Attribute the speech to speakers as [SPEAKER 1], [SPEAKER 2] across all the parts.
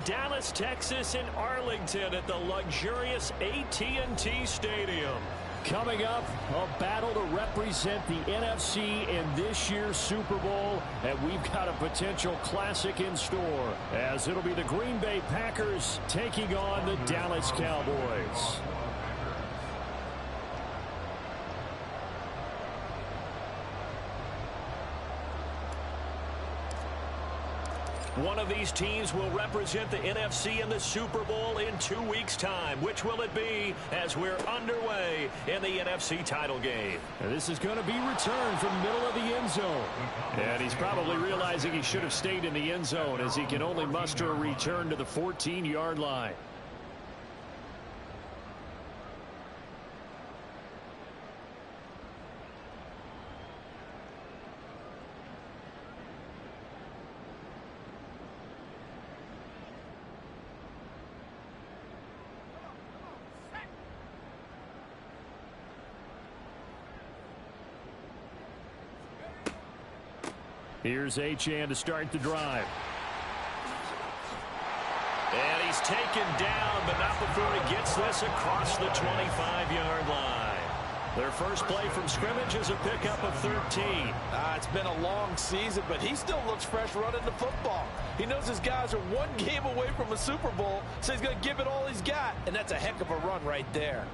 [SPEAKER 1] Dallas, Texas, and Arlington at the luxurious AT&T Stadium. Coming up, a battle to represent the NFC in this year's Super Bowl, and we've got a potential classic in store, as it'll be the Green Bay Packers taking on the Dallas Cowboys. One of these teams will represent the NFC in the Super Bowl in 2 weeks' time. Which will it be as we're underway in the NFC title game? And this is going to be returned from the middle of the end zone. And he's probably realizing he should have stayed in the end zone, as he can only muster a return to the 14-yard line. Here's Achane to start the drive. And he's taken down, but not before he gets this across the 25-yard line. Their first play from scrimmage is a pickup of 13.
[SPEAKER 2] It's been a long season, but he still looks fresh running the football. He knows his guys are one game away from a Super Bowl, so he's going to give it all he's got. And that's a heck of a run right there.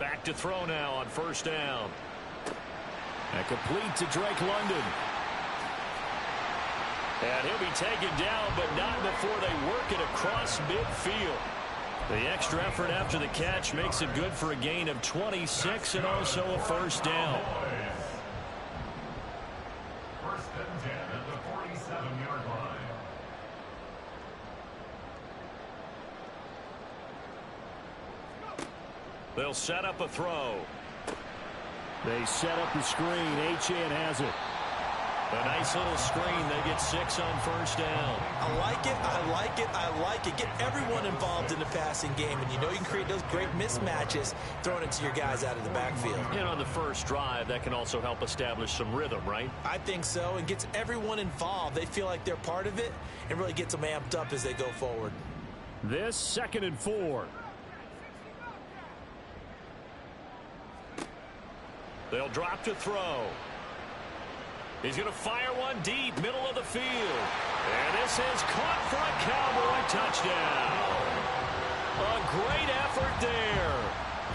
[SPEAKER 1] Back to throw now on first down. And complete to Drake London. And he'll be taken down, but not before they work it across midfield. The extra effort after the catch makes it good for a gain of 26 and also a first down.
[SPEAKER 3] First and 10 at the 47-yard line.
[SPEAKER 1] They'll set up a throw.
[SPEAKER 4] They set up the screen. Achane has it.
[SPEAKER 1] A nice little screen. They get 6 on first down.
[SPEAKER 2] I like it. I like it. I like it. Get everyone involved in the passing game. And you know you can create those great mismatches throwing it to your guys out of the backfield.
[SPEAKER 1] And on the first drive, that can also help establish some rhythm, right?
[SPEAKER 2] I think so. And gets everyone involved. They feel like they're part of it and really gets them amped up as they go forward.
[SPEAKER 4] This 2nd and 4.
[SPEAKER 1] They'll drop to throw. He's going to fire one deep, middle of the field. And this is caught for a Cowboy touchdown. A great effort there.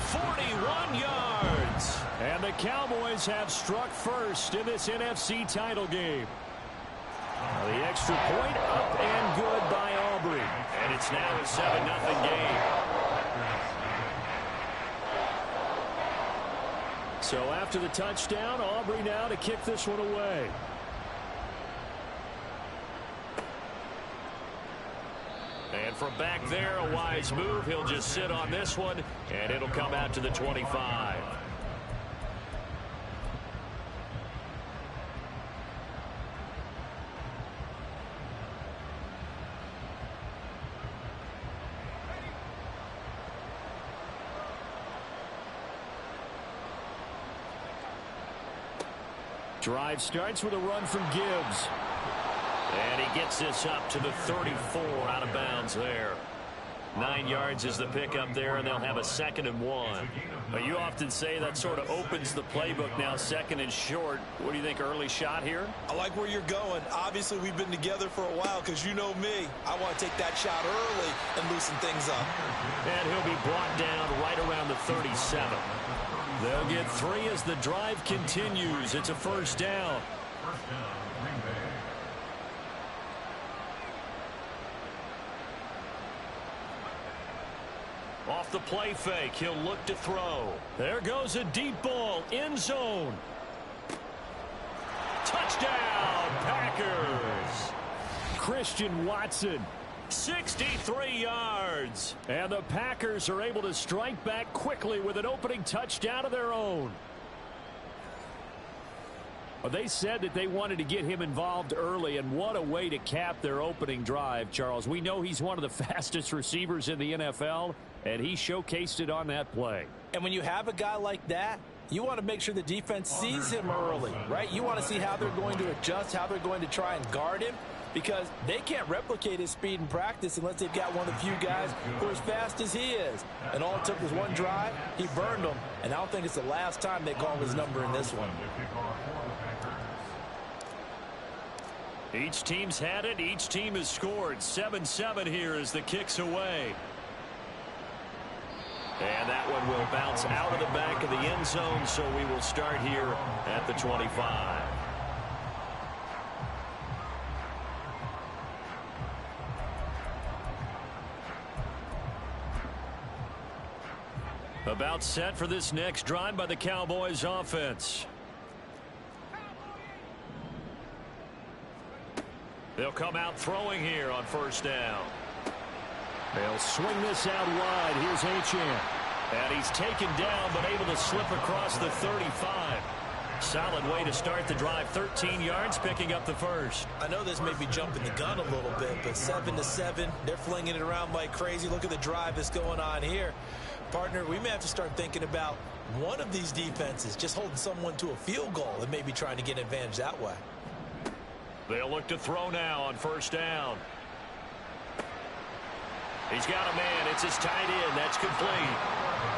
[SPEAKER 1] 41 yards.
[SPEAKER 4] And the Cowboys have struck first in this NFC title game. The extra point up and good by Aubrey.
[SPEAKER 1] And it's now a 7-0 game.
[SPEAKER 4] So after the touchdown, Aubrey now to kick this one away.
[SPEAKER 1] And from back there, a wise move. He'll just sit on this one, and it'll come out to the 25.
[SPEAKER 4] Drive starts with a run from Gibbs.
[SPEAKER 1] And he gets this up to the 34, out of bounds there. 9 yards is the pickup there, and they'll have a 2nd and 1.
[SPEAKER 4] But you often say that sort of opens the playbook now, 2nd and short. What do you think, early shot here?
[SPEAKER 2] I like where you're going. Obviously, we've been together for a while because you know me. I want to take that shot early and loosen things up.
[SPEAKER 1] And he'll be brought down right around the 37.
[SPEAKER 4] They'll get 3 as the drive continues. It's a first down.
[SPEAKER 3] First down, Green Bay.
[SPEAKER 1] Off the play fake, he'll look to throw.
[SPEAKER 4] There goes a deep ball, end zone.
[SPEAKER 1] Touchdown, Packers.
[SPEAKER 4] Christian Watson.
[SPEAKER 1] 63 yards.
[SPEAKER 4] And the Packers are able to strike back quickly with an opening touchdown of their own. Well, they said that they wanted to get him involved early, and what a way to cap their opening drive, Charles. We know he's one of the fastest receivers in the NFL, and he showcased it on that play.
[SPEAKER 2] And when you have a guy like that, you want to make sure the defense sees him early, right? You want to see how they're going to adjust, how they're going to try and guard him, because they can't replicate his speed in practice unless they've got one of the few guys who are as fast as he is. And all it took was one drive. He burned them, and I don't think it's the last time they call his number in this one.
[SPEAKER 4] Each team's had it. Each team has scored. 7-7 here as the kick's away. And that one will bounce out of the back of the end zone, so we will start here at the 25. About set for this next drive by the Cowboys offense. They'll come out throwing here on first down. They'll swing this out wide. Here's Achane. And he's taken down but able to slip across the 35. Solid way to start the drive. 13 yards, picking up the first.
[SPEAKER 2] I know this may be jumping the gun a little bit, but 7-7, they're flinging it around like crazy. Look at the drive that's going on here. Partner, we may have to start thinking about one of these defenses just holding someone to a field goal and maybe trying to get an advantage that way.
[SPEAKER 4] They'll look to throw now on first down. He's got a man. It's his tight end. That's complete.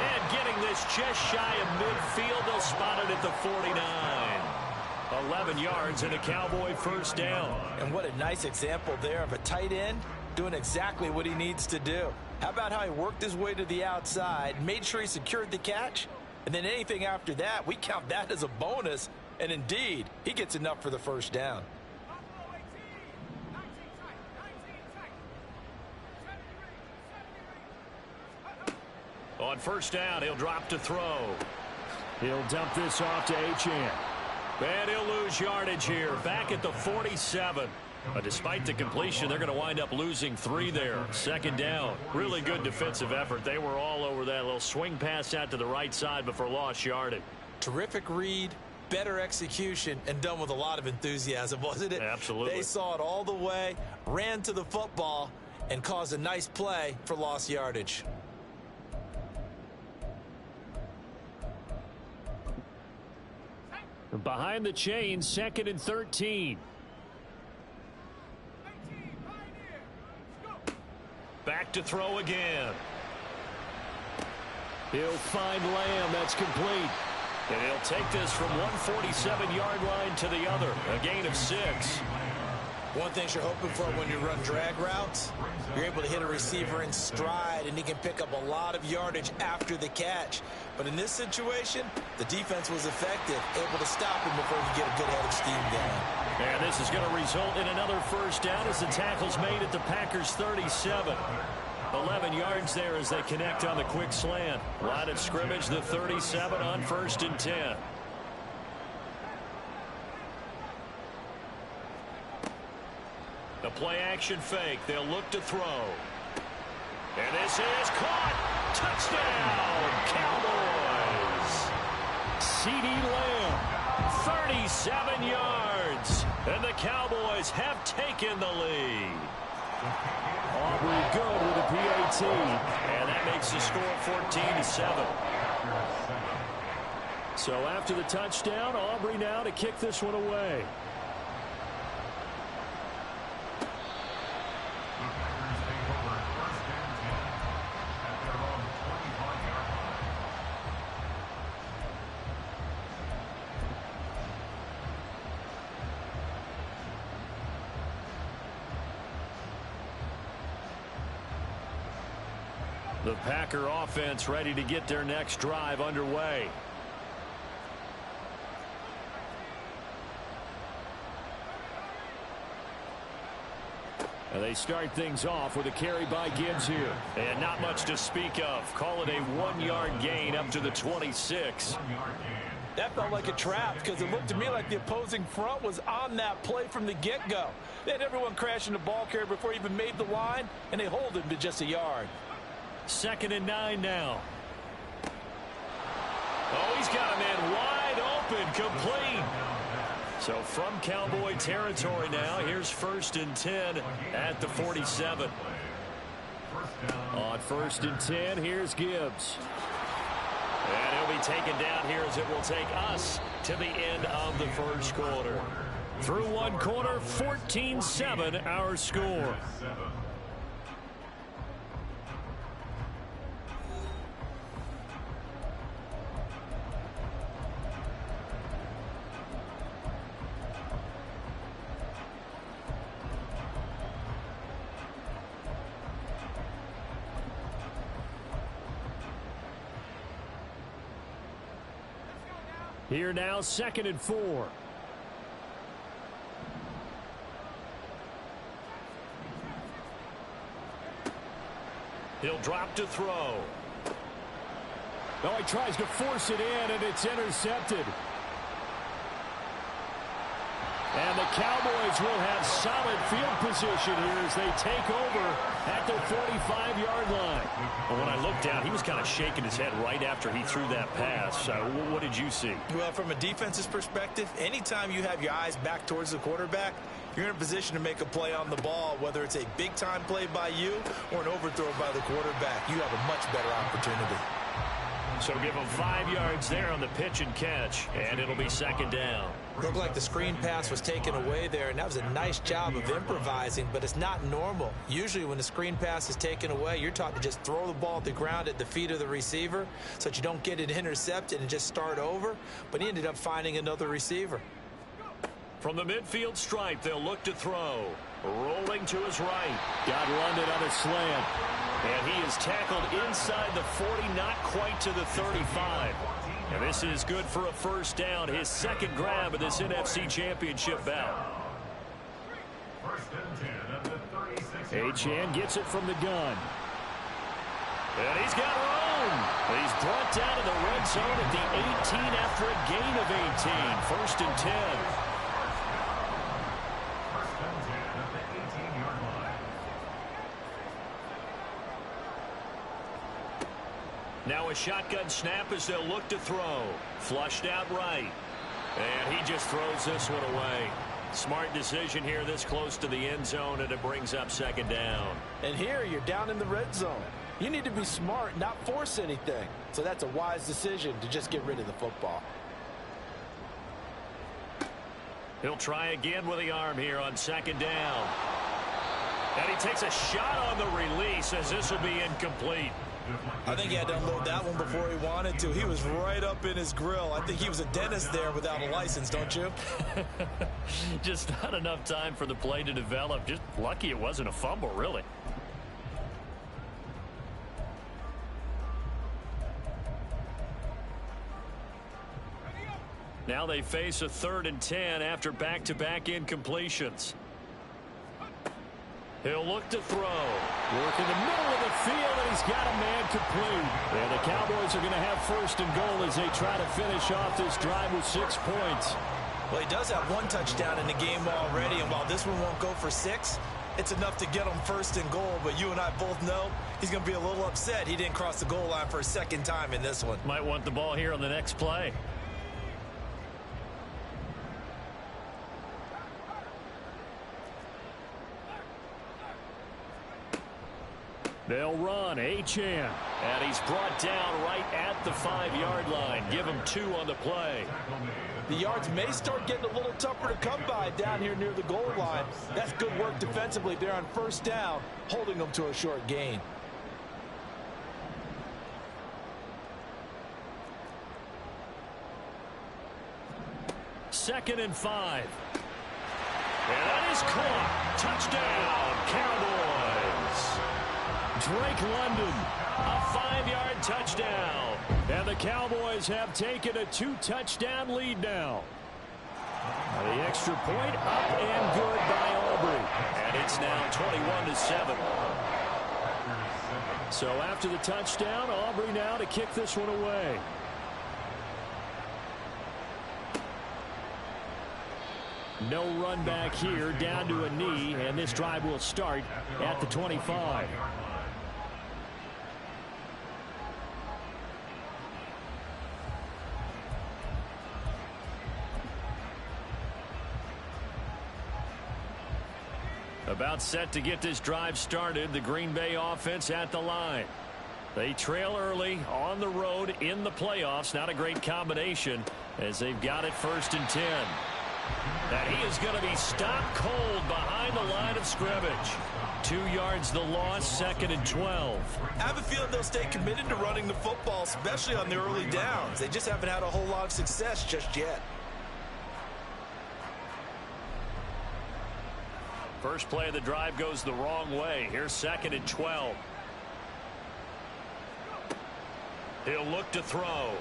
[SPEAKER 4] And getting this just shy of midfield. They'll spot it at the 49. 11 yards and a Cowboy first down.
[SPEAKER 2] And what a nice example there of a tight end doing exactly what he needs to do. How about how he worked his way to the outside, made sure he secured the catch, and then anything after that, we count that as a bonus. And indeed, he gets enough for the first down.
[SPEAKER 4] On first down, he'll drop to throw. He'll dump this off to Achane. And he'll lose yardage here. Back at the 47. Despite the completion, they're going to wind up losing 3 there. Second down. Really good defensive effort. They were all over that little swing pass out to the right side before lost yardage.
[SPEAKER 2] Terrific read, better execution, and done with a lot of enthusiasm, wasn't it?
[SPEAKER 4] Absolutely.
[SPEAKER 2] They saw it all the way, ran to the football, and caused a nice play for lost yardage.
[SPEAKER 4] Behind the chain, 2nd and 13. Back to throw again. He'll find Lamb. That's complete. And he'll take this from 147-yard line to the other. A gain of 6.
[SPEAKER 2] One thing you're hoping for when you run drag routes, you're able to hit a receiver in stride, and he can pick up a lot of yardage after the catch. But in this situation, the defense was effective, able to stop him before he could get a good head of steam going.
[SPEAKER 4] And this is going to result in another first down as the tackle's made at the Packers' 37. 11 yards there as they connect on the quick slant. Line of scrimmage, the 37 on 1st and 10. The play-action fake. They'll look to throw. And this is caught. Touchdown, Cowboys. C.D. Lamb, 37 yards. And the Cowboys have taken the lead. Aubrey good with a PAT. And that makes the score 14-7. So after the touchdown, Aubrey now to kick this one away. The Packer offense ready to get their next drive underway. And they start things off with a carry by Gibbs here. And not much to speak of. Call it a 1-yard gain up to the 26.
[SPEAKER 2] That felt like a trap because it looked to me like the opposing front was on that play from the get-go. They had everyone crashing the ball carrier before he even made the line, and they hold him to just a yard.
[SPEAKER 4] 2nd and 9 now. Oh, he's got a man wide open, complete. So from Cowboy territory now, here's 1st and 10 at the 47. On 1st and 10, here's Gibbs.
[SPEAKER 1] And he'll be taken down here as it will take us to the end of the first quarter. Through one quarter, 14-7 our score. Here now, 2nd and 4. He'll drop to throw.
[SPEAKER 4] Oh, he tries to force it in, and it's intercepted. And the Cowboys will have solid field position here as they take over at the 45-yard line.
[SPEAKER 1] Well, when I looked down, he was kind of shaking his head right after he threw that pass. What did you see?
[SPEAKER 2] Well, from a defense's perspective, anytime you have your eyes back towards the quarterback, you're in a position to make a play on the ball, whether it's a big-time play by you or an overthrow by the quarterback. You have a much better opportunity.
[SPEAKER 1] So give him 5 yards there on the pitch and catch, and it'll be 2nd down.
[SPEAKER 2] Looked like the screen pass was taken away there, and that was a nice job of improvising, but it's not normal. Usually when the screen pass is taken away, you're taught to just throw the ball at the ground at the feet of the receiver so that you don't get it intercepted and just start over, but he ended up finding another receiver.
[SPEAKER 1] From the midfield stripe, they'll look to throw. Rolling to his right.
[SPEAKER 4] Got London on a slant.
[SPEAKER 1] And he is tackled inside the 40, not quite to the 35. And this is good for a first down, his 2nd grab of this NFC Championship bout.
[SPEAKER 4] Achane gets it from the gun.
[SPEAKER 1] And he's got room. He's brought down to the red zone at the 18 after a gain of 18. 1st and 10. Now a shotgun snap as they'll look to throw. Flushed out right. And he just throws this one away. Smart decision here this close to the end zone, and it brings up 2nd down.
[SPEAKER 2] And here you're down in the red zone. You need to be smart, not force anything. So that's a wise decision to just get rid of the football.
[SPEAKER 1] He'll try again with the arm here on 2nd down. And he takes a shot on the release as this will be incomplete.
[SPEAKER 2] I think he had to unload that one before he wanted to. He was right up in his grill. I think he was a dentist there without a license, don't you?
[SPEAKER 1] Just not enough time for the play to develop. Just lucky it wasn't a fumble, really. Now they face a 3rd and 10 after back-to-back incompletions. He'll look to throw.
[SPEAKER 4] Work in the middle of the field, and he's got a man complete. And the Cowboys are going to have 1st and goal as they try to finish off this drive with 6 points.
[SPEAKER 2] Well, he does have 1 touchdown in the game already, and while this one won't go for 6, it's enough to get him 1st and goal. But you and I both know he's going to be a little upset he didn't cross the goal line for a 2nd time in this one.
[SPEAKER 1] Might want the ball here on the next play.
[SPEAKER 4] They'll run. Achane.
[SPEAKER 1] And he's brought down right at the 5-yard line. Give him 2 on the play.
[SPEAKER 2] The yards may start getting a little tougher to come by down here near the goal line. That's good work defensively there on 1st down, holding them to a short gain.
[SPEAKER 1] Second and 5. And that is caught. Touchdown, Cowboys.
[SPEAKER 4] Drake London,
[SPEAKER 1] a 5-yard touchdown.
[SPEAKER 4] And the Cowboys have taken a 2-touchdown lead now. The extra point up and good by Aubrey.
[SPEAKER 1] And it's now 21-7.
[SPEAKER 4] So after the touchdown, Aubrey now to kick this one away. No run back here, down to a knee, and this drive will start at the 25.
[SPEAKER 1] About set to get this drive started, the Green Bay offense at the line. They trail early on the road in the playoffs. Not a great combination as they've got it 1st and 10. And he is going to be stopped cold behind the line of scrimmage. 2 yards the loss, 2nd and 12.
[SPEAKER 2] I have a feeling they'll stay committed to running the football, especially on the early downs. They just haven't had a whole lot of success just yet.
[SPEAKER 1] First play of the drive goes the wrong way. Here's 2nd and 12. He'll look to throw.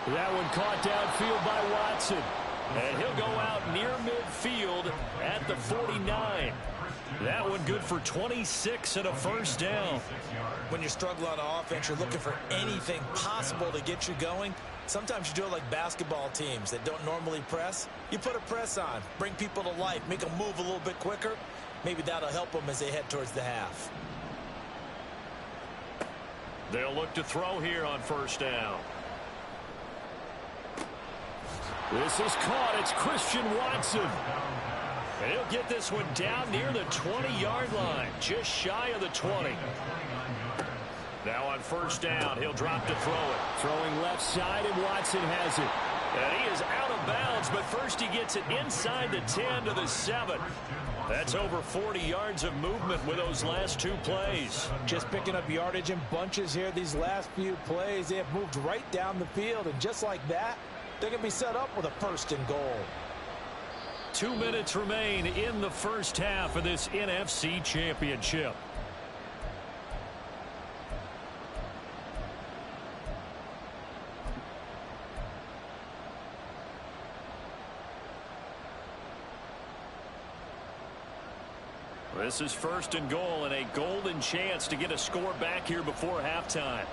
[SPEAKER 1] That one caught downfield by Watson. And he'll go out near midfield at the 49. That one good for 26 and a 1st down.
[SPEAKER 2] When you struggle on offense, you're looking for anything possible to get you going. Sometimes you do it like basketball teams that don't normally press. You put a press on, bring people to life, make them move a little bit quicker. Maybe that'll help them as they head towards the half.
[SPEAKER 1] They'll look to throw here on 1st down. This is caught. It's Christian Watson. And he'll get this one down near the 20-yard line, just shy of the 20. Now on 1st down, he'll drop to throw it. Throwing left side, and Watson has it. And he is out of bounds, but first he gets it inside the 10 to the 7. That's over 40 yards of movement with those last 2 plays.
[SPEAKER 2] Just picking up yardage in bunches here these last few plays. They have moved right down the field, and just like that, they're going to be set up with a 1st and goal.
[SPEAKER 1] 2 minutes remain in the 1st half of this NFC Championship. This is 1st and goal and a golden chance to get a score back here before halftime.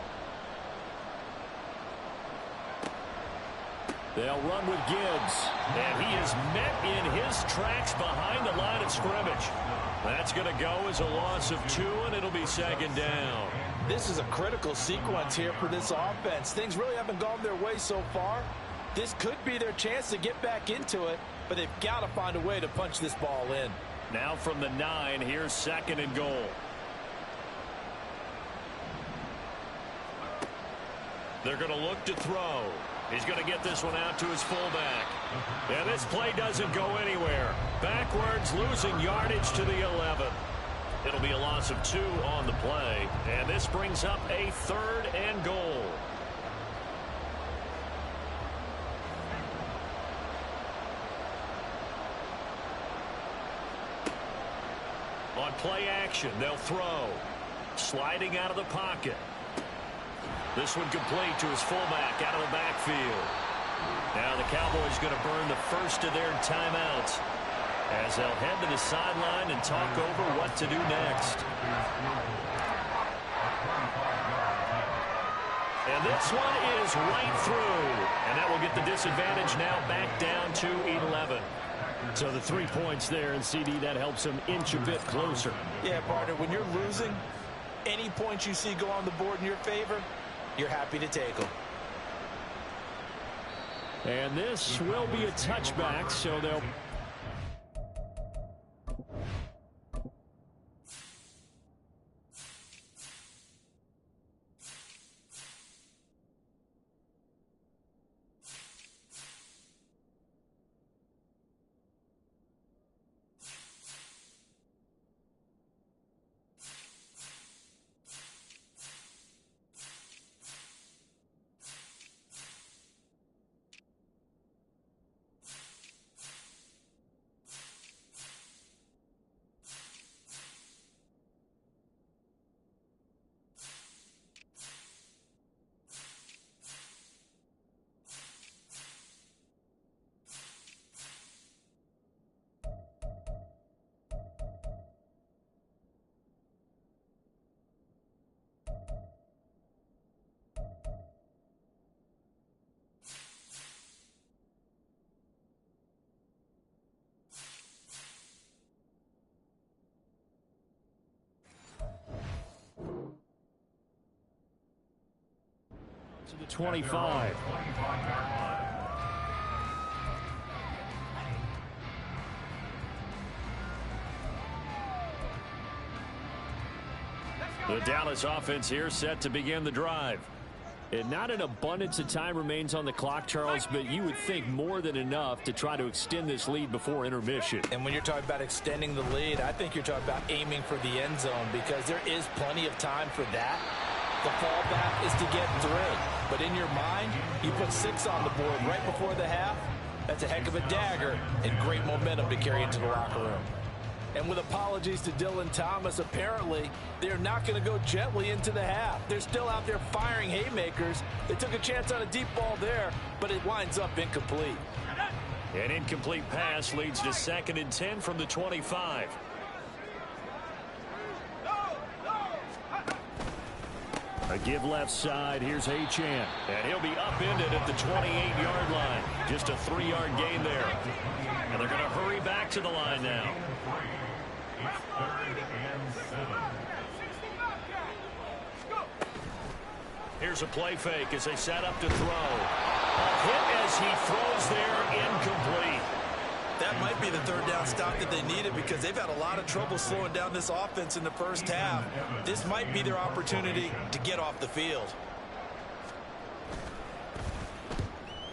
[SPEAKER 1] They'll run with Gibbs. And he is met in his tracks behind the line of scrimmage. That's going to go as a loss of 2, and it'll be 2nd down.
[SPEAKER 2] This is a critical sequence here for this offense. Things really haven't gone their way so far. This could be their chance to get back into it, but they've got to find a way to punch this ball in.
[SPEAKER 1] Now from the 9, here's 2nd and goal. They're going to look to throw. He's going to get this one out to his fullback. And this play doesn't go anywhere. Backwards, losing yardage to the 11. It'll be a loss of 2 on the play. And this brings up a 3rd and goal. On play action, they'll throw. Sliding out of the pocket. This one complete to his fullback out of the backfield. Now the Cowboys going to burn the first of their timeouts as they'll head to the sideline and talk over what to do next. And this one is right through. And that will get the disadvantage now back down to 11. So the 3 points there, and CD, that helps them inch a bit closer.
[SPEAKER 2] Yeah, partner, when you're losing, any points you see go on the board in your favor, you're happy to take them.
[SPEAKER 1] And this will be a touchback, so they'll... to the 25. The Dallas offense here set to begin the drive.
[SPEAKER 4] And not an abundance of time remains on the clock, Charles, but you would think more than enough to try to extend this lead before intermission.
[SPEAKER 2] And when you're talking about extending the lead, I think you're talking about aiming for the end zone because there is plenty of time for that. The fallback is to get 3. But in your mind, you put 6 on the board right before the half. That's a heck of a dagger and great momentum to carry into the locker room. And with apologies to Dylan Thomas, apparently they're not going to go gently into the half. They're still out there firing haymakers. They took a chance on a deep ball there, but it winds up incomplete.
[SPEAKER 1] An incomplete pass leads to 2nd and 10 from the 25.
[SPEAKER 4] A give left side. Here's Achane.
[SPEAKER 1] And he'll be upended at the 28-yard line. Just a 3-yard gain there. And they're going to hurry back to the line now.
[SPEAKER 3] It's 3rd and 7.
[SPEAKER 1] Here's a play fake as they set up to throw. A hit as he throws there, incomplete.
[SPEAKER 2] That might be the 3rd down stop that they needed because they've had a lot of trouble slowing down this offense in the first half. This might be their opportunity to get off the field.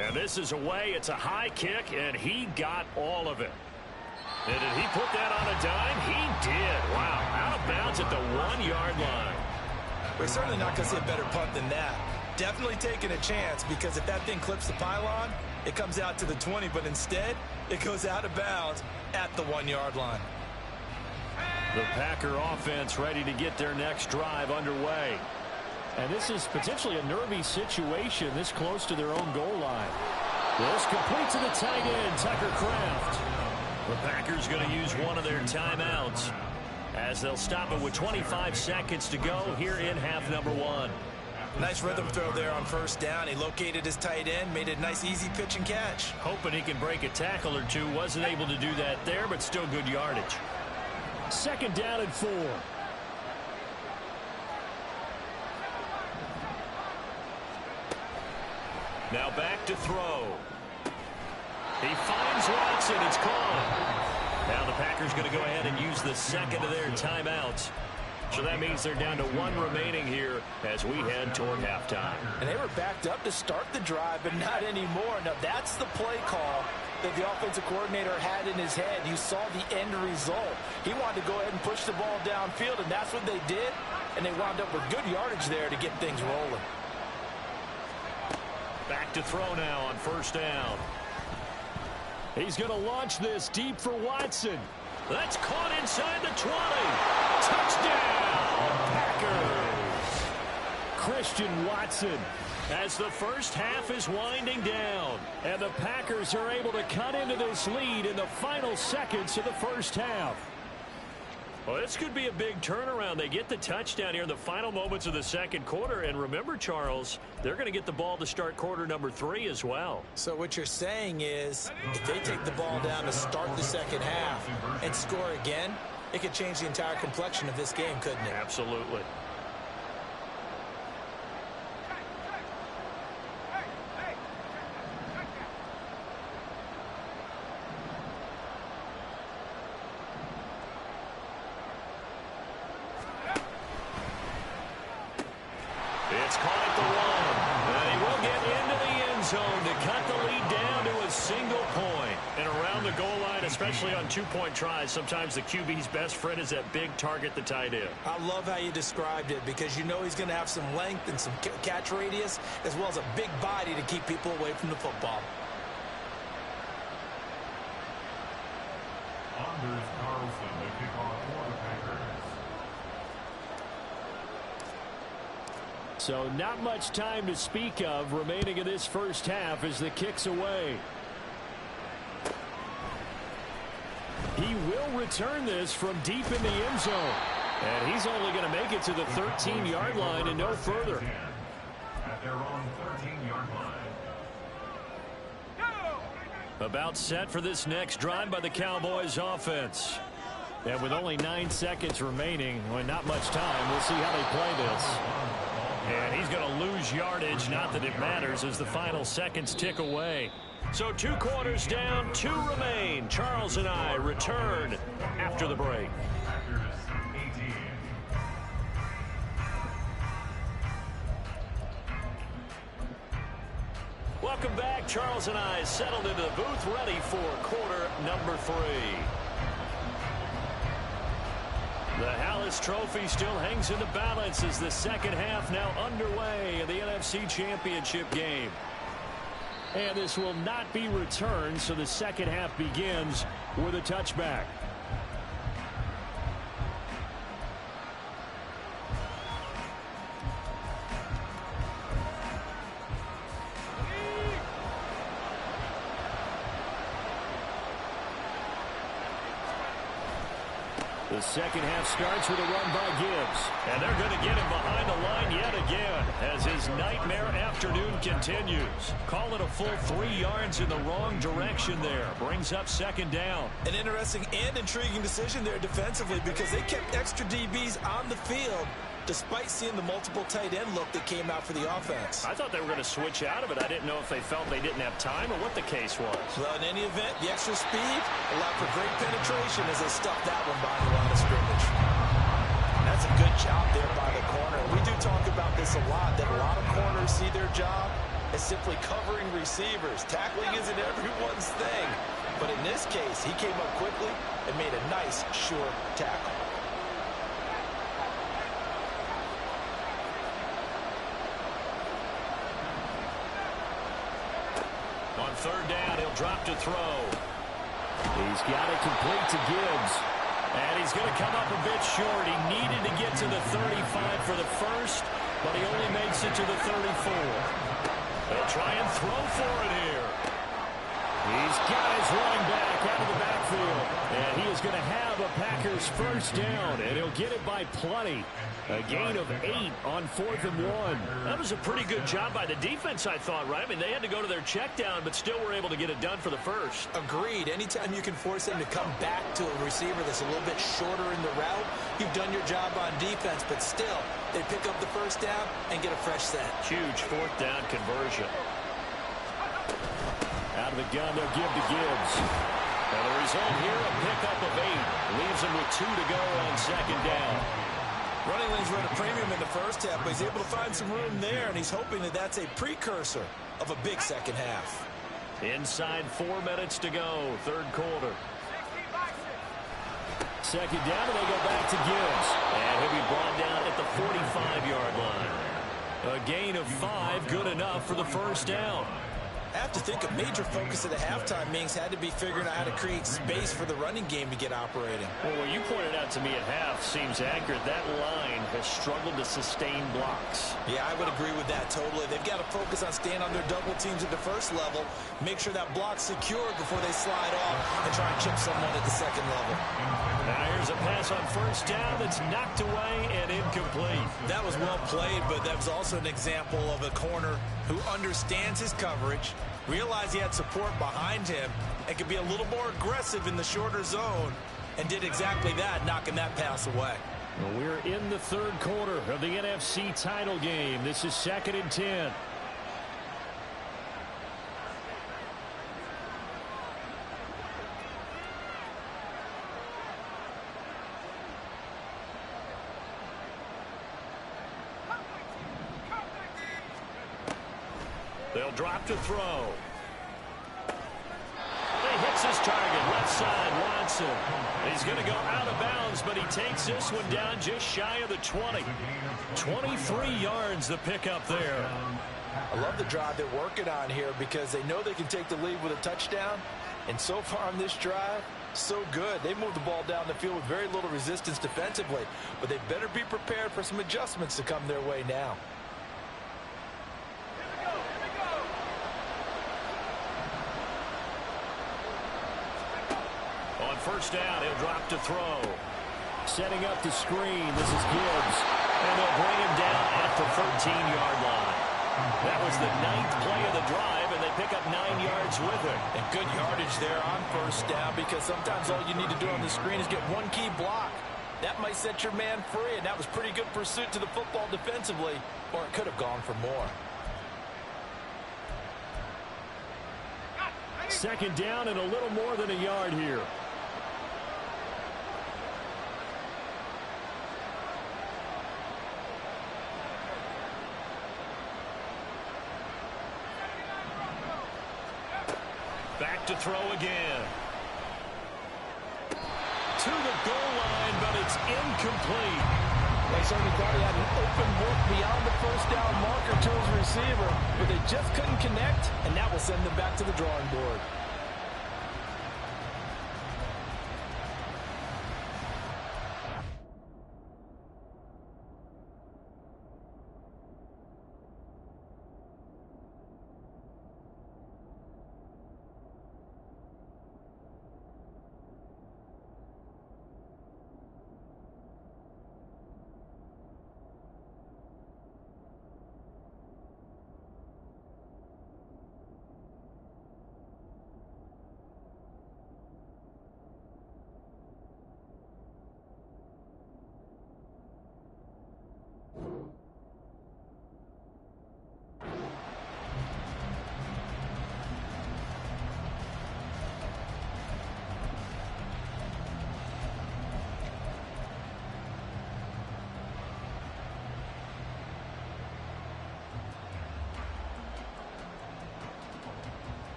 [SPEAKER 1] And this is away. It's a high kick, and he got all of it. And did he put that on a dime? He did. Wow, out of bounds at the 1-yard line.
[SPEAKER 2] We're certainly not going to see a better punt than that. Definitely taking a chance because if that thing clips the pylon, it comes out to the 20, but instead it goes out of bounds at the 1-yard line.
[SPEAKER 1] The Packer offense ready to get their next drive underway.
[SPEAKER 4] And this is potentially a nervy situation this close to their own goal line. This complete to the tight end, Tucker Kraft.
[SPEAKER 1] The Packers going to use one of their timeouts as they'll stop it with 25 seconds to go here in half number 1.
[SPEAKER 2] Nice rhythm throw there on 1st down. He located his tight end, made it a nice easy pitch and catch.
[SPEAKER 1] Hoping he can break a tackle or two. Wasn't able to do that there, but still good yardage.
[SPEAKER 4] 2nd down and 4.
[SPEAKER 1] Now back to throw. He finds Watson. It's caught. Now the Packers going to go ahead and use the 2nd of their timeouts. So that means they're down to 1 remaining here as we head toward halftime.
[SPEAKER 2] And they were backed up to start the drive, but not anymore. Now that's the play call that the offensive coordinator had in his head. You saw the end result. He wanted to go ahead and push the ball downfield, and that's what they did. And they wound up with good yardage there to get things rolling.
[SPEAKER 1] Back to throw now on 1st down.
[SPEAKER 4] He's going to launch this deep for Watson.
[SPEAKER 1] That's caught inside the 20. Touchdown, Packers.
[SPEAKER 4] Christian Watson.
[SPEAKER 1] As the first half is winding down,
[SPEAKER 4] and the Packers are able to cut into this lead in the final seconds of the first half.
[SPEAKER 1] Well, this could be a big turnaround. They get the touchdown here in the final moments of the 2nd quarter. And remember, Charles, they're going to get the ball to start quarter number 3 as well.
[SPEAKER 2] So what you're saying is if they take the ball down to start the 2nd half and score again, it could change the entire complexion of this game, couldn't it?
[SPEAKER 1] Absolutely. It's caught at the 1. And he will get into the end zone to cut the lead down to a single point. And around the goal line, especially on 2-point tries, sometimes the QB's best friend is that big target, the tight end.
[SPEAKER 2] I love how you described it because you know he's going to have some length and some catch radius as well as a big body to keep people away from the football.
[SPEAKER 3] Anders Carlson, the kickoff for the Packers.
[SPEAKER 4] So not much time to speak of remaining in this first half as the kick's away. He will return this from deep in the end zone. And he's only going to make it to the 13-yard line and no further.
[SPEAKER 3] At their own 13-yard line.
[SPEAKER 1] About set for this next drive by the Cowboys offense.
[SPEAKER 4] And with only 9 seconds remaining, well, not much time, we'll see how they play this.
[SPEAKER 1] And he's going to lose yardage, not that it matters, as the final seconds tick away. So 2 quarters down, 2 remain. Charles and I return after the break. welcome back. Charles and I settled into the booth, ready for quarter number 3. The Hallis Trophy still hangs in the balance as the second half now underway in the NFC Championship game. And this will not be returned, so the second half begins with a touchback. The second half starts with a run by Gibbs. And they're going to get him behind the line yet again as his nightmare afternoon continues. Call it a full 3 yards in the wrong direction there. Brings up second down.
[SPEAKER 2] An interesting and intriguing decision there defensively because they kept extra DBs on the field despite seeing the multiple tight end look that came out for the offense.
[SPEAKER 1] I thought they were going to switch out of it. I didn't know if they felt they didn't have time or what the case was.
[SPEAKER 2] Well, in any event, the extra speed allowed for great penetration as they stuffed that one behind the line of scrimmage. That's a good job there by the corner. We do talk about this a lot, that a lot of corners see their job as simply covering receivers. Tackling isn't everyone's thing. But in this case, he came up quickly and made a nice, short tackle.
[SPEAKER 1] On third down, he'll drop to throw. He's got it complete to Gibbs. And he's going to come up a bit short. He needed to get to the 35 for the first, but he only makes it to the 34. They'll try and throw for it here. He's got his running back out of the backfield. And he is going to have a Packers first down, and he'll get it by plenty. A gain of 8 on 4th and 1. That was a pretty good job by the defense, I thought, right? I mean, they had to go to their check down, but still were able to get it done for the first.
[SPEAKER 2] Agreed. Anytime you can force them to come back to a receiver that's a little bit shorter in the route, you've done your job on defense, but still, they pick up the first down and get a fresh set.
[SPEAKER 1] Huge 4th down conversion. Out of the gun, they'll give to Gibbs. And the result here, a pickup of 8. Leaves him with 2 to go on second down.
[SPEAKER 2] Running lanes were at a premium in the first half, but he's able to find some room there, and he's hoping that that's a precursor of a big second half.
[SPEAKER 1] Inside 4 minutes to go, third quarter. Second down, and they go back to Gibbs. And he'll be brought down at the 45-yard line. A gain of 5, good enough for the first down.
[SPEAKER 2] I have to think a major focus at the halftime means had to be figuring out how to create space for the running game to get operating.
[SPEAKER 1] Well, what you pointed out to me at half seems accurate. That line has struggled to sustain blocks.
[SPEAKER 2] Yeah, I would agree with that totally. They've got to focus on staying on their double teams at the first level, make sure that block's secured before they slide off and try and chip someone at the second level.
[SPEAKER 1] Now here's a pass on first down that's knocked away and incomplete.
[SPEAKER 2] That was well played, but that was also an example of a corner who understands his coverage, realized he had support behind him, and could be a little more aggressive in the shorter zone, and did exactly that, knocking that pass away.
[SPEAKER 1] Well, we're in the third quarter of the NFC title game. This is 2nd and 10. They'll drop to throw. He hits his target, left side, Watson. He's going to go out of bounds, but he takes this one down just shy of the 20. 23 yards the pickup there.
[SPEAKER 2] I love the drive they're working on here because they know they can take the lead with a touchdown. And so far on this drive, so good. They moved the ball down the field with very little resistance defensively, but they better be prepared for some adjustments to come their way now.
[SPEAKER 1] First down, he'll drop to throw. Setting up the screen, this is Gibbs. And they'll bring him down at the 13-yard line. That was the 9th play of the drive, and they pick up 9 yards with it.
[SPEAKER 2] And good yardage there on first down because sometimes all you need to do on the screen is get one key block. That might set your man free, and that was pretty good pursuit to the football defensively, or it could have gone for more.
[SPEAKER 1] Second down and a little more than a yard here. look to throw again. To the goal line, but it's incomplete.
[SPEAKER 2] They certainly thought he had an open look beyond the first down marker to his receiver, but they just couldn't connect, and that will send them back to the drawing board.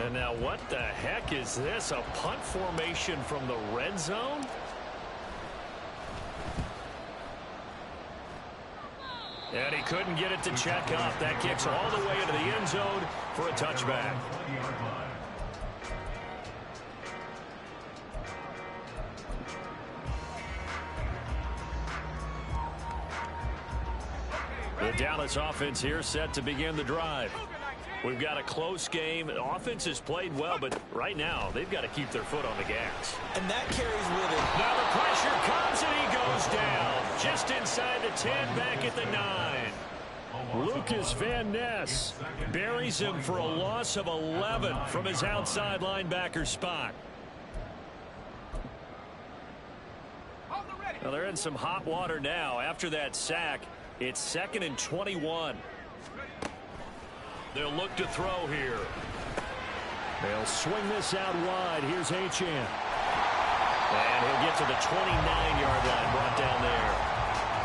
[SPEAKER 1] And now what the heck is this? A punt formation from the red zone? And he couldn't get it to check up. That kicks all the way into the end zone for a touchback. The Dallas offense here set to begin the drive. We've got a close game. The offense has played well, but right now they've got to keep their foot on the gas.
[SPEAKER 2] And that carries with it.
[SPEAKER 1] Now the pressure comes and he goes down. Just inside the 10, back at the 9. Lucas Van Ness buries him for a loss of 11 from his outside linebacker spot. Now they're in some hot water now. After that sack, it's 2nd and 21. They'll look to throw here. They'll swing this out wide. Here's Achane. And he'll get to the 29-yard line, brought down there.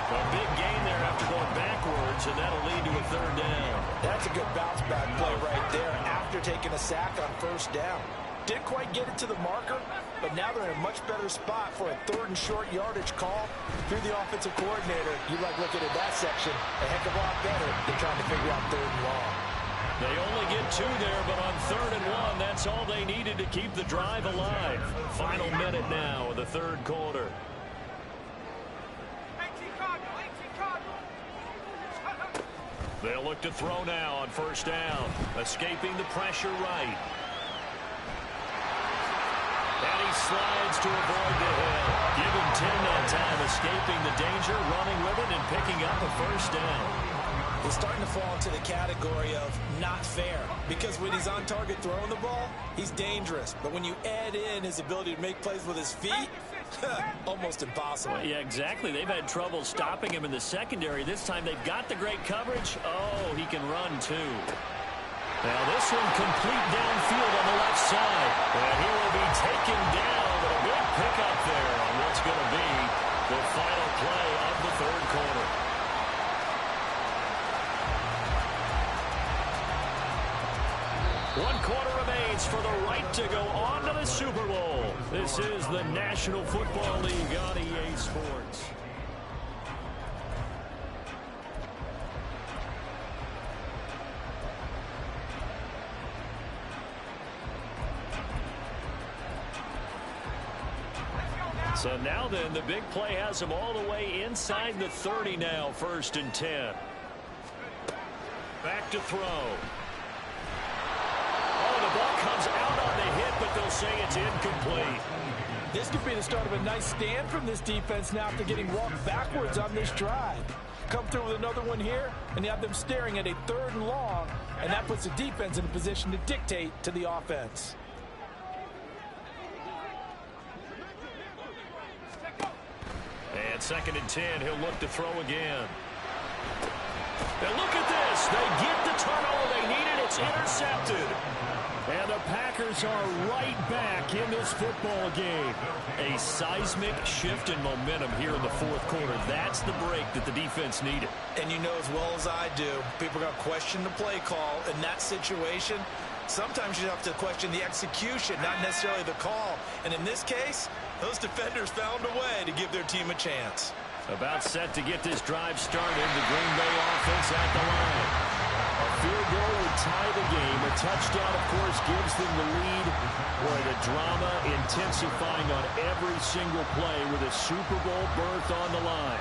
[SPEAKER 1] A big gain there after going backwards, and that'll lead to a 3rd down.
[SPEAKER 2] That's a good bounce-back play right there after taking a sack on 1st down. Didn't quite get it to the marker, but now they're in a much better spot for a 3rd and short yardage call. Through the offensive coordinator, you like looking at that section a heck of a lot better than trying to figure out 3rd and long.
[SPEAKER 1] They only get 2 there, but on 3rd and 1, that's all they needed to keep the drive alive. Final minute now of the 3rd quarter. They'll look to throw now on 1st down. Escaping the pressure right. And he slides to avoid the hit. Give him 10 that time, escaping the danger, running with it, and picking up a 1st down.
[SPEAKER 2] He's starting to fall into the category of not fair, because when he's on target throwing the ball, he's dangerous. But when you add in his ability to make plays with his feet, almost impossible.
[SPEAKER 1] Yeah, exactly. They've had trouble stopping him in the secondary. This time they've got the great coverage. Oh, he can run too. Now this one complete downfield on the left side. And he will be taken down, but a big pickup there on what's going to be the final play of the 3rd quarter. One quarter remains for the right to go on to the Super Bowl. This is the National Football League on EA Sports. So now then, the big play has him all the way inside the 30 now, 1st and 10. Back to throw. The ball comes out on the hit, but they'll say it's incomplete.
[SPEAKER 2] This could be the start of a nice stand from this defense now after getting walked backwards on this drive. Come through with another one here, and you have them staring at a 3rd and long, and that puts the defense in a position to dictate to the offense.
[SPEAKER 1] And 2nd and 10, he'll look to throw again. And look at this. They get the turnover they needed. It's intercepted. And the Packers are right back in this football game. A seismic shift in momentum here in the fourth quarter. That's the break that the defense needed.
[SPEAKER 2] And you know as well as I do, people are going to question the play call in that situation. Sometimes you have to question the execution, not necessarily the call. And in this case, those defenders found a way to give their team a chance.
[SPEAKER 1] About set to get this drive started. The Green Bay offense at the line. A field goal would tie the game. A touchdown, of course, gives them the lead. Boy, the drama intensifying on every single play with a Super Bowl berth on the line.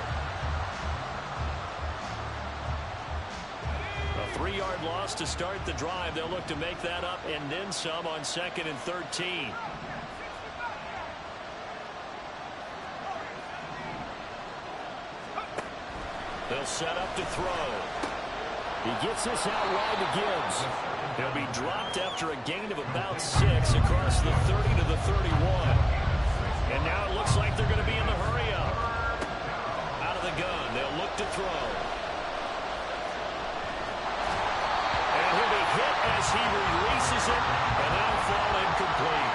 [SPEAKER 1] A 3-yard loss to start the drive. They'll look to make that up and then some on 2nd and 13. They'll set up to throw. He gets this out wide to Gibbs. He'll be dropped after a gain of about 6 across the 30 to the 31. And now it looks like they're going to be in the hurry up. Out of the gun, they'll look to throw. And he'll be hit as he releases it, and that'll fall incomplete.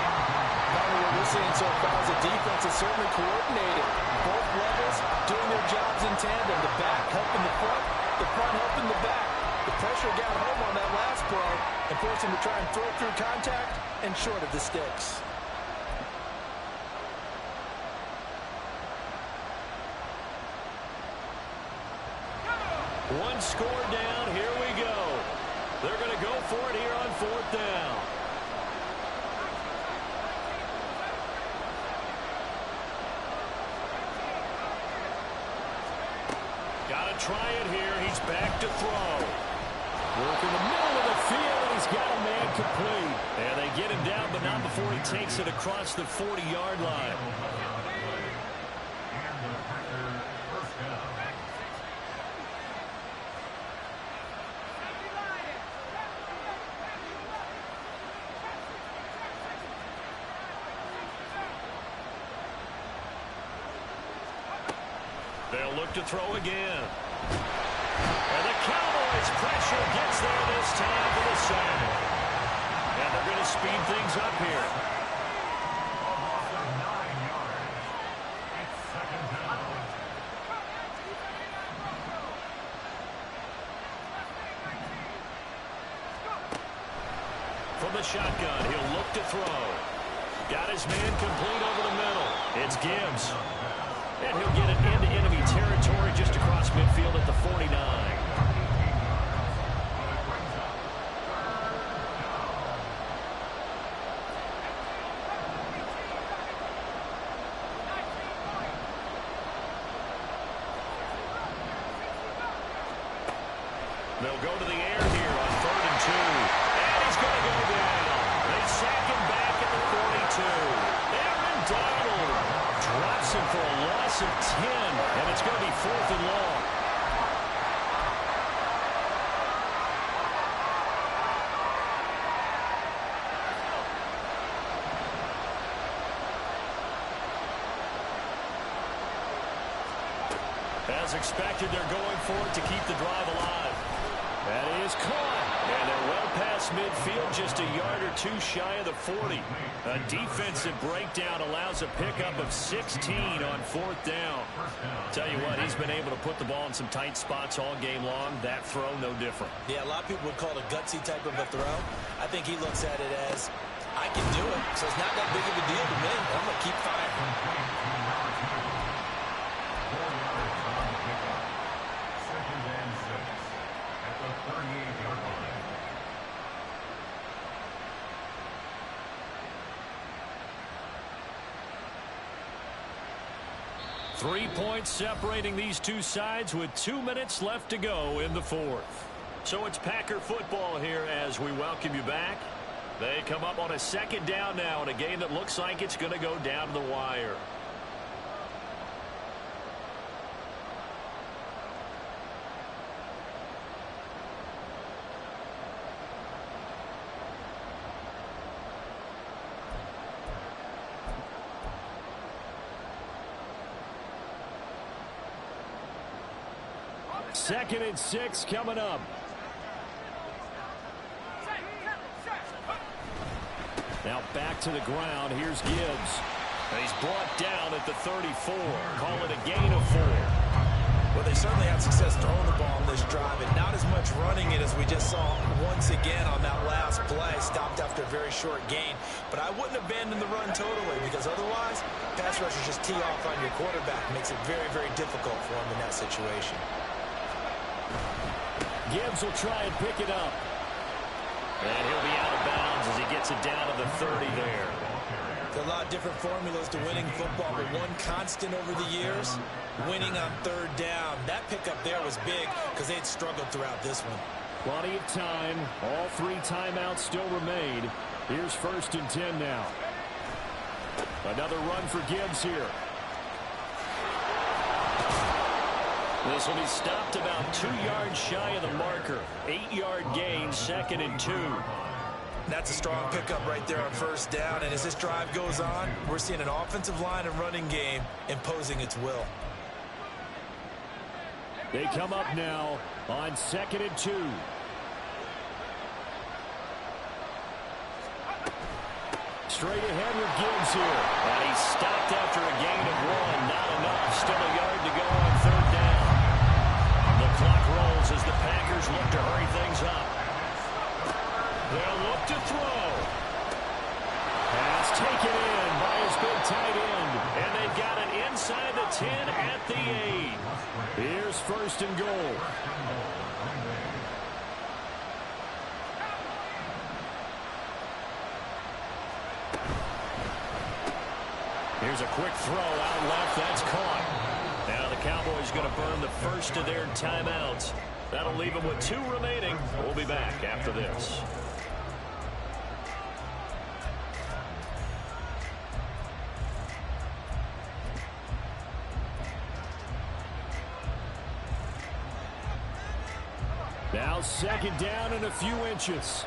[SPEAKER 2] What we're seeing so far is the defense is certainly coordinated. Both levels doing their jobs in tandem. The back helping the front helping the back. The pressure got home on that last play and forced him to try and throw through contact and short of the sticks.
[SPEAKER 1] One score down. Here we go. They're going to go for it here on 4th down. Got to try it here. He's back to throw. Work in the middle of the field, and he's got a man complete. And they get him down, but not before he takes it across the 40-yard line. They'll look to throw again. And the Cowboys' pressure gets there this time for the sack. And they're going to speed things up here. From the shotgun, he'll look to throw. Got his man complete over the middle. It's Gibbs. And he'll get it into enemy territory just across midfield at the 49. They'll go to the air here on 3rd and 2. And he's going to go down. They sack him back at the 42. Aaron Donald drops him for a loss of 10, and it's going to be 4th and long. As expected, they're going for it to keep the drive alive. That is caught. And they're well past midfield, just a yard or two shy of the 40. A defensive breakdown allows a pickup of 16 on 4th down. Tell you what, he's been able to put the ball in some tight spots all game long. That throw, no different.
[SPEAKER 2] Yeah, a lot of people would call it a gutsy type of a throw. I think he looks at it as, I can do it, so it's not that big of a deal to me. I'm going to keep firing.
[SPEAKER 1] 3 points separating these two sides with 2 minutes left to go in the 4th. So it's Packer football here as we welcome you back. They come up on a 2nd down now in a game that looks like it's going to go down to the wire. Second and 6 coming up. Now back to the ground. Here's Gibbs. And he's brought down at the 34. Call it a gain of 4.
[SPEAKER 2] Well, they certainly had success throwing the ball on this drive, and not as much running it as we just saw once again on that last play. Stopped after a very short gain. But I wouldn't abandon the run totally, because otherwise, pass rushers just tee off on your quarterback. Makes it very, very difficult for him in that situation.
[SPEAKER 1] Gibbs will try and pick it up. And he'll be out of bounds as he gets it down to the 30 there.
[SPEAKER 2] There's a lot of different formulas to winning football, but one constant over the years, winning on third down. That pickup there was big because they had struggled throughout this one.
[SPEAKER 1] Plenty of time. All 3 timeouts still remain. Here's 1st and 10 now. Another run for Gibbs here. This will be stopped about 2 yards shy of the marker. 8-yard gain, 2nd and 2.
[SPEAKER 2] That's a strong pickup right there on 1st down. And as this drive goes on, we're seeing an offensive line and running game imposing its will.
[SPEAKER 1] They come up now on 2nd and 2. Straight ahead with Gibbs here. And he's stopped after a gain of 1. Not enough. Still a yard to go on 3rd down. The clock rolls as the Packers look to hurry things up. They'll look to throw. Pass taken in by his big tight end. And they've got it inside the 10 at the 8. Here's 1st and goal. Here's a quick throw out left. That's caught. Now the Cowboys going to burn the first of their timeouts. That'll leave them with 2 remaining. We'll be back after this. Now 2nd down and a few inches.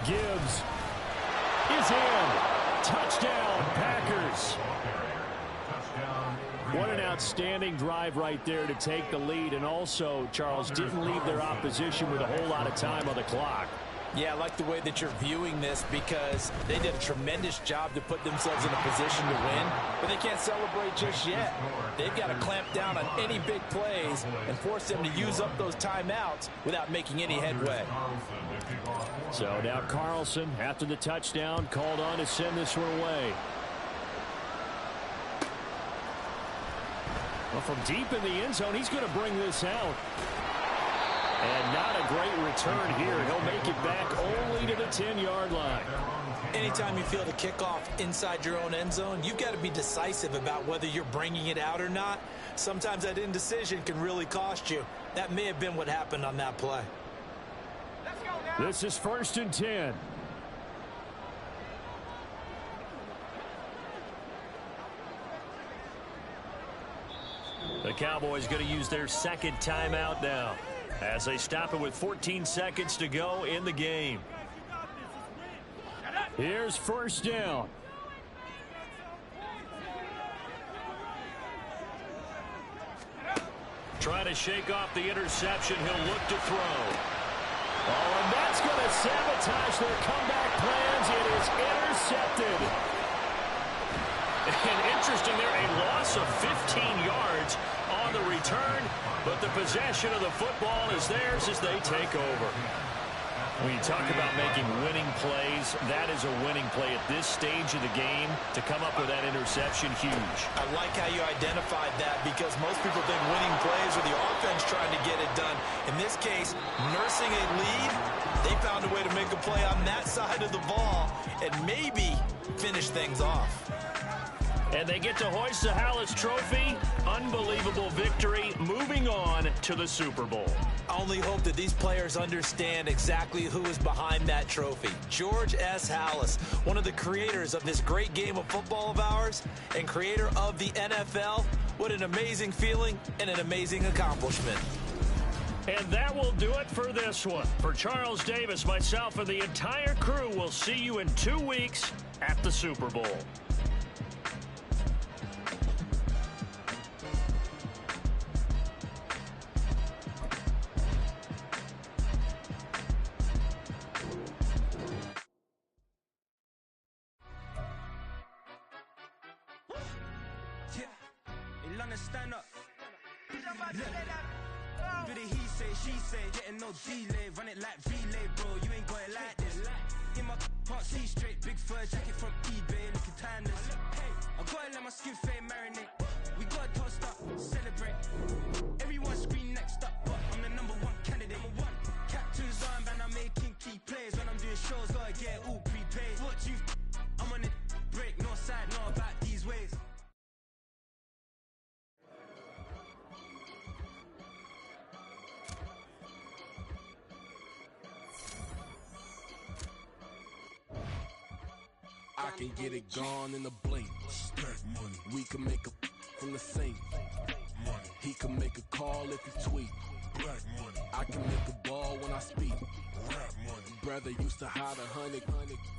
[SPEAKER 1] Gibbs is in. Touchdown, Packers. What an outstanding drive right there to take the lead. And also, Charles, didn't leave their opposition with a whole lot of time on the clock.
[SPEAKER 2] Yeah, I like the way that you're viewing this because they did a tremendous job to put themselves in a position to win, but they can't celebrate just yet. They've got to clamp down on any big plays and force them to use up those timeouts without making any headway.
[SPEAKER 1] So now Carlson, after the touchdown, called on to send this one away. Well, from deep in the end zone, he's going to bring this out. And not a great return here. He'll make it back only to the 10-yard line.
[SPEAKER 2] Anytime you feel the kickoff inside your own end zone, you've got to be decisive about whether you're bringing it out or not. Sometimes that indecision can really cost you. That may have been what happened on that play.
[SPEAKER 1] This is 1st and 10. The Cowboys going to use their 2nd timeout now, as they stop it with 14 seconds to go in the game. Here's 1st down. Trying to shake off the interception. He'll look to throw. Oh, and that's going to sabotage their comeback plans. It is intercepted. And interesting there, a loss of 15 yards on the return, but the possession of the football is theirs as they take over. When you talk about making winning plays, that is a winning play at this stage of the game. To come up with that interception, huge.
[SPEAKER 2] I like how you identified that because most people think winning plays are the offense trying to get it done. In this case, nursing a lead, they found a way to make a play on that side of the ball and maybe finish things off.
[SPEAKER 1] And they get to hoist the Hallis Trophy. Unbelievable victory. Moving on to the Super Bowl.
[SPEAKER 2] I only hope that these players understand exactly who is behind that trophy. George S. Hallis, one of the creators of this great game of football of ours and creator of the NFL. What an amazing feeling and an amazing accomplishment.
[SPEAKER 1] And that will do it for this one. For Charles Davis, myself, and the entire crew, we'll see you in 2 weeks at the Super Bowl.
[SPEAKER 5] trying to stand up. Bit of he say, she say, getting no delay. Run it like relay, bro, you ain't got it like this. In my can't see straight, big fur jacket from eBay, looking timeless. I gotta let my skin fade marinate. We gotta toast up, celebrate. Everyone scream next up, but I'm the number one candidate. Captain's armband, I'm making key plays. When I'm doing shows, gotta get it all prepaid. What you I'm on the break, no side, no about these ways.
[SPEAKER 6] I can get it gone in a blink. Stack money. We can make a from the sink. Money. He can make a call if he tweet. Black money. I can make a ball when I speak. Rap money. Brother used to hide 100.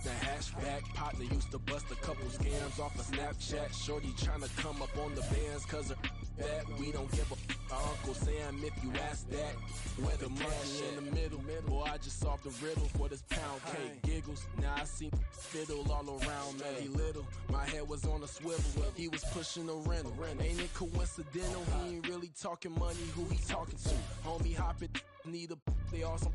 [SPEAKER 6] The hashback partner used to bust a couple scams off of Snapchat. Shorty tryna come up on the bands cause of that. We don't give a Uncle Sam if you ask that. Where the money in the middle. Boy, I just solved the riddle for this pound cake. Giggles, now I see fiddle all around me. He little, my head was on a swivel. He was pushing a rental. Ain't it coincidental? He ain't really talking money, who he talking to? Homie hopping, need a, they awesome.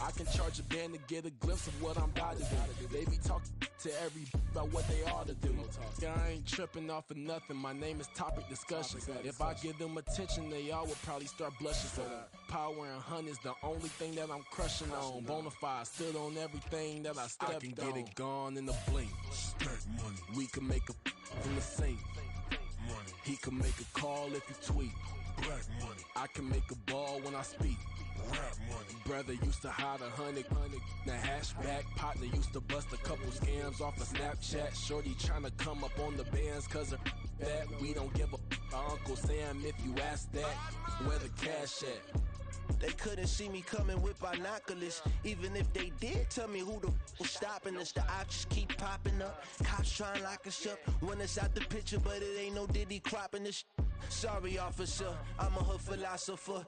[SPEAKER 6] I can charge a band to get a glimpse of what I'm about to do. They be talking to every about what they ought to do. Yeah, I ain't tripping off of nothing. My name is Topic Discussion. If I give them attention, they all would probably start blushing. So power and hunt is the only thing that I'm crushing on. Bonafide stood on everything that I stepped on. I can get it gone in a blink. Stack money. We can make a from the sink. Money. He can make a call if he tweet. Black money. I can make a ball when I speak. Rap money. Brother used to hide 100. The hashback partner used to bust a couple scams off of Snapchat. Shorty tryna come up on the bands cause of that. We don't give a Uncle Sam if you ask that. Where the cash at?
[SPEAKER 7] They couldn't see me coming with binoculars. Even if they did, tell me who the was stopping us. The options keep popping up. Cops trying to lock us up. When it's out the picture, but it ain't no Diddy cropping this. Sorry, officer, I'm a hood philosopher.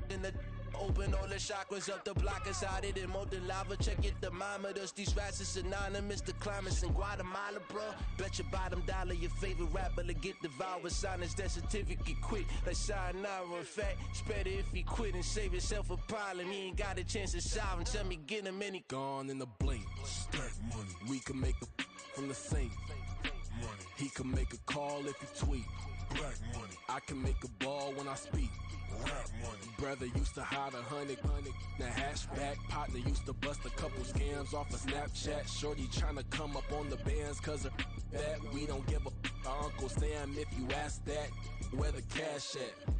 [SPEAKER 7] In the open all the chakras up, the block is out it and molten lava. Check your thermometers, these rats is anonymous. The climates in Guatemala, bro. Bet your bottom dollar your favorite rapper to get devoured. Sign his death certificate quick, like sayonara. In fact, it's better if he quit and save himself a problem. He ain't got a chance to solve and tell me get him any.
[SPEAKER 6] Gone in a blink. Stack money. We can make a from the sink. Money. He can make a call if he tweet. Black money. I can make a ball when I speak. Rap money. Brother used to hide 100. The hashback partner used to bust a couple scams off of Snapchat. Shorty tryna come up on the bands cause of that. We don't give a Uncle Sam if you ask that. Where the cash at?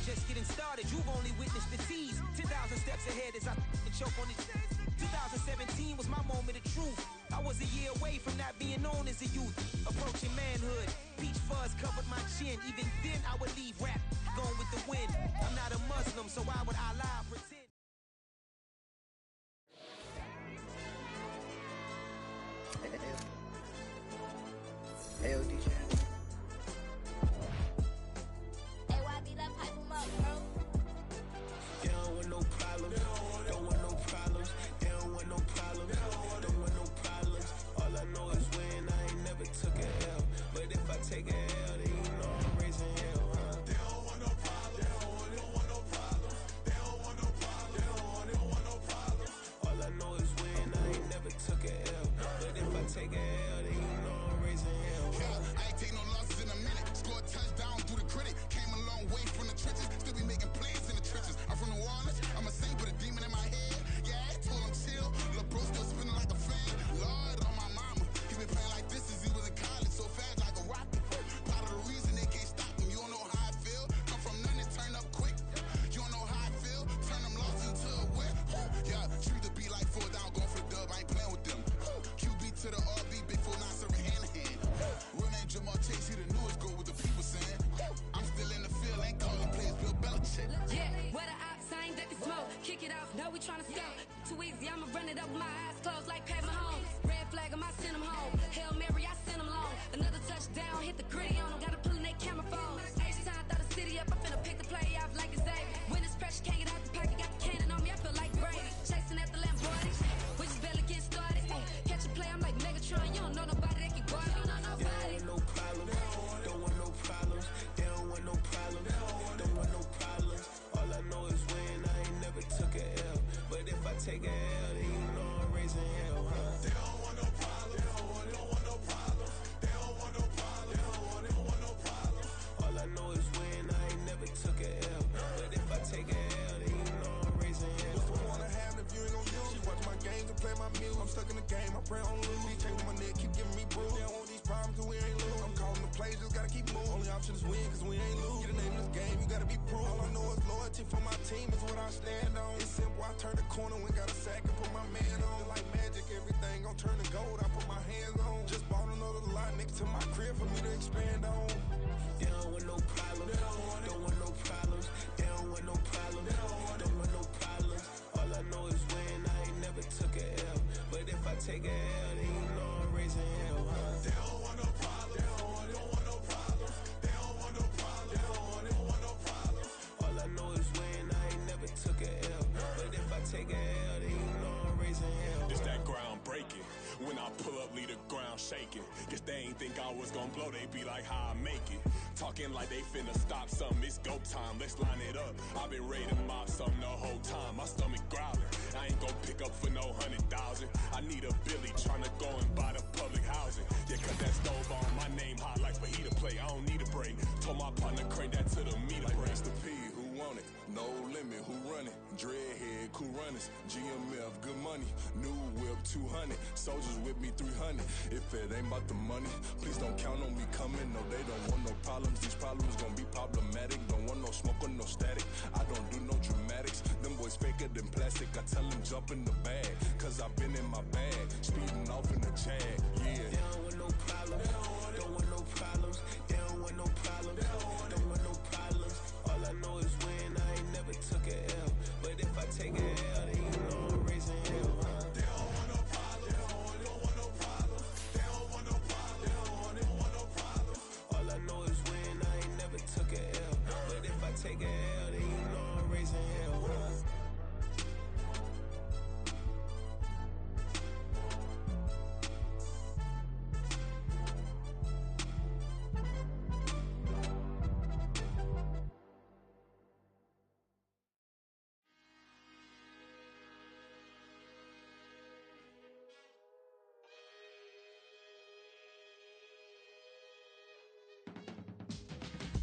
[SPEAKER 5] just getting started. You've only witnessed the tease. 10,000 steps ahead as I choke on it. 2017 was my moment of truth. I was a year away from not being known as a youth. Approaching manhood, peach fuzz covered my chin. Even then I would leave rap going with the wind. I'm not a Muslim, so why would I lie or pretend?
[SPEAKER 8] Hell, DJ.
[SPEAKER 9] AYB, let pipe him up, bro.
[SPEAKER 7] They don't want no problems. Don't want no problems. They don't want no problems. Don't want no problems. All I know is win. I ain't never took a L. But if I take a L, then you know I'm raising hell, huh? They don't want no problems. They don't want no problems. They don't want no problems. They don't want no problems. All I know is win. I ain't never took a L. But if I take a L, then you know I'm raising hell.
[SPEAKER 10] I ain't take no losses in a minute. Scored touchdown through the critic. Came a long way from the trenches. Still be making plays in the trenches. I'm from New Orleans. I'm a saint with a demon in my head. Yeah, I told him chill. Lil' bro still spinning like a fan. Lord on my mama. He been playing like this since he was in college. So fast like a rocket. Part of the reason they can't stop him. You don't know how I feel. Come from nothing and turn up quick. You don't know how I feel. Turn them losses into a whip. Yeah, treat the beat like 4 down. Going for the dub. I ain't playing with them. QB to the RB. Big 4-9 serving hand to hand. Real name Jamal Chase. He the newest go with the people saying. I'm still in the field. Ain't calling plays. Bill Belichick.
[SPEAKER 9] Yeah, where the ops, I ain't that the smoke. Kick it off, no, we tryna score. Too easy, I'ma run it up with my eyes closed like Pat Mahomes. Red flag, I send him home. Hail Mary, I send him long. Another touchdown, hit the gritty on him. Gotta pull in that camera phone. H-time, throw the city up. I'm finna pick the play off like it's David. When it's pressure, can't get out the pocket. Got the cannon on me, I feel like Brady. Chasing at the Lamborghini. We just barely getting started. Ay, catch a play, I'm like Megatron. You don't know nobody that can guard it. You don't know nobody.
[SPEAKER 7] They don't want no problems. Don't want no problems. They don't want no problems. Don't want no problems. All I know is win. I ain't never took a L. But if I take a L, then you know I'm raising hell, huh? They don't want no problems. They don't want no problems. They don't want no problems. They don't want no problems. All I know is win. I ain't never took a L. But if I take a L, then you know I'm raising hell.
[SPEAKER 6] What's the point of having if you ain't gon' use? She watch my games and play my music. I'm stuck in the game, I pray on lose. These chains on my neck keep giving me bruise. They don't want these problems cause we ain't lose. I'm calling the plays, just gotta keep moving. Only option is win cause we ain't lose. Get a name in this game, you gotta be proof. All I know is loyalty for my team is what I stand on. It's simple, I turn the corner when got a sack and put my man on. Like magic, everything gon' turn to gold, I put my hands on. Just bought another lot next to my crib for me to expand on.
[SPEAKER 7] They don't want no problems. Don't want no problems. They don't want no problems. Don't want no problems. All I know is win. I ain't never took a L. But if I take a L, then you know I'm raising hell, huh? They don't want no problems. They don't want no problems. They don't want no problems. They don't want no problems. All I know is win. I ain't never took a L. But if I take a L, then you know I'm raising hell.
[SPEAKER 11] It's that ground breaking. When I pull up, leave the ground shaking. Guess they ain't think I was gonna blow. They be like, how I make it. Talking like they finna stop something. It's go time. Let's line it up. I've been ready to mop something the whole time. My stomach growling. I ain't gon' pick up for no 100,000. I need a Billy tryna go and buy the public housing. Yeah, cut that stove on. My name hot like fajita play. I don't need a break. Told my partner crank that to the meter
[SPEAKER 6] Like
[SPEAKER 11] break.
[SPEAKER 6] Mr. P, who want it? No limit, who run it? Dreadhead, cool runners. GMF, good money. New whip, 200. Soldiers with me, 300. If it ain't about the money, please don't count on me coming. No, they don't want no problems. These problems gon' be problematic. Don't want no smoke or no static. I don't do no dramatics. Them boys faker than plastic. I tell them jump in the bag. Cause I've been in my bag. Speeding off in the Jag. Yeah.
[SPEAKER 7] They don't want no problems. Don't want no problems. They don't want no problems. Don't want no problems. All I know is win. I ain't never took a L. But if I take a L, then you know I'm raising hell, huh? They don't want no problems. They don't want no problems. They don't want no problems. They don't want no problems. All I know is win. I ain't never took a L. But if I take a L, then you know I'm raising hell, huh?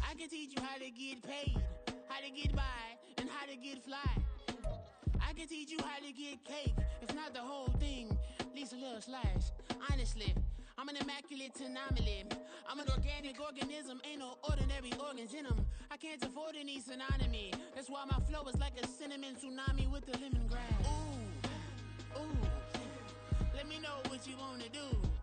[SPEAKER 12] I can teach you how to get paid, how to get by, and how to get fly. I can teach you how to get cake, if not the whole thing, at least a little slice. Honestly, I'm an immaculate anomaly. I'm an organic organism, ain't no ordinary organs in them. I can't afford any synonymy. That's why my flow is like a cinnamon tsunami with the lemongrass. Ooh, ooh. Let me know what you wanna do.